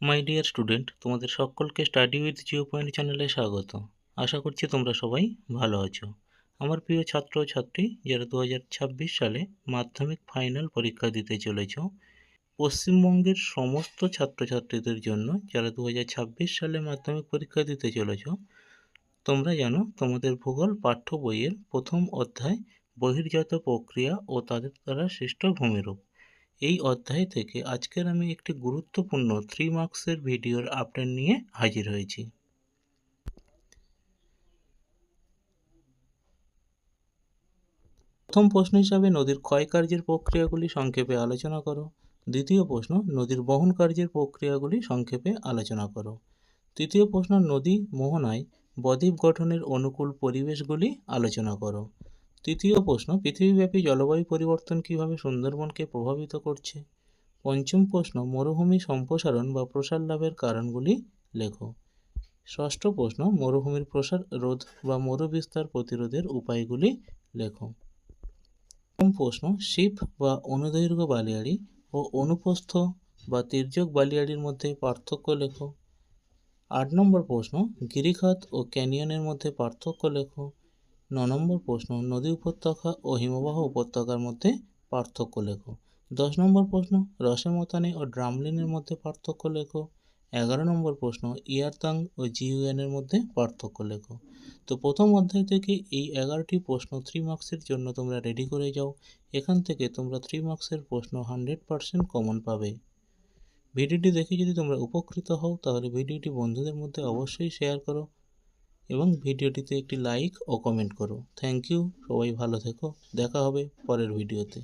My dear student, তোমাদের সকলকে study with Jio point চ্যানেলে স্বাগত। আশা করছি তোমরা সবাই ভালো আছো। আমার প্রিয় ছাত্র ও ছাত্রী যারা 2026 সালে মাধ্যমিক ফাইনাল পরীক্ষা দিতে চলেছ, পশ্চিমবঙ্গের সমস্ত ছাত্রছাত্রীদের জন্য যারা 2026 সালে মাধ্যমিক পরীক্ষা দিতে চলেছ, তোমরা জানো তোমাদের ভূগোল পাঠ্য বইয়ের প্রথম অধ্যায় বহির্জাত প্রক্রিয়া ও তাদের দ্বারা সৃষ্ট ভূমিরূপ, এই অধ্যায় থেকে আজকের আমি একটি গুরুত্বপূর্ণ 3 মার্কসের ভিডিওর আপডেট নিয়ে হাজির হয়েছি। প্রথম প্রশ্ন হিসাবে নদীর ক্ষয় কার্যের প্রক্রিয়াগুলি সংক্ষেপে আলোচনা করো। দ্বিতীয় প্রশ্ন, নদীর বহন কার্যের প্রক্রিয়াগুলি সংক্ষেপে আলোচনা করো। তৃতীয় প্রশ্ন, নদী মোহনায় বদ্বীপ গঠনের অনুকূল পরিবেশগুলি আলোচনা করো। তৃতীয় প্রশ্ন, পৃথিবীব্যাপী জলবায়ু পরিবর্তন কিভাবে সুন্দরবনকে প্রভাবিত করছে। পঞ্চম প্রশ্ন, মরুভূমি সম্প্রসারণ বা প্রসার লাভের কারণগুলি লেখো। ষষ্ঠ প্রশ্ন, মরুভূমির প্রসার রোধ বা মরুবিস্তার প্রতিরোধের উপায়গুলি লেখো। প্রথম প্রশ্ন, শিপ বা অনুদৈর্ঘ্য বালিয়াড়ি ও অনুপ্রস্থ বা তির্যক বালিয়াড়ির মধ্যে পার্থক্য লেখো। 8 নম্বর প্রশ্ন, গিরিখাত ও ক্যানিয়নের মধ্যে পার্থক্য লেখো। 9 নম্বর প্রশ্ন, নদী উপত্যকা ও হিমবাহ উপত্যকার মধ্যে পার্থক্য লেখো। 10 নম্বর প্রশ্ন, রসেমতানি ও ড্রামলিনের মধ্যে পার্থক্য লেখো। 11 নম্বর প্রশ্ন, ইয়ারতাং ও জিউয়ানের মধ্যে পার্থক্য লেখো। তো প্রথম অধ্যায় থেকে এই 11টি প্রশ্ন 3 মার্কসের জন্য তোমরা রেডি করে যাও। এখান থেকে তোমরা 3 মার্কসের প্রশ্ন 100% কমন পাবে। ভিডিওটি দেখে যদি তোমরা উপকৃত হও তাহলে ভিডিওটি বন্ধুদের মধ্যে অবশ্যই শেয়ার করো এবং ভিডিওটিতে একটি লাইক ও কমেন্ট করো। থ্যাংক ইউ, সবাই ভালো থেকো, দেখা হবে পরের ভিডিওতে।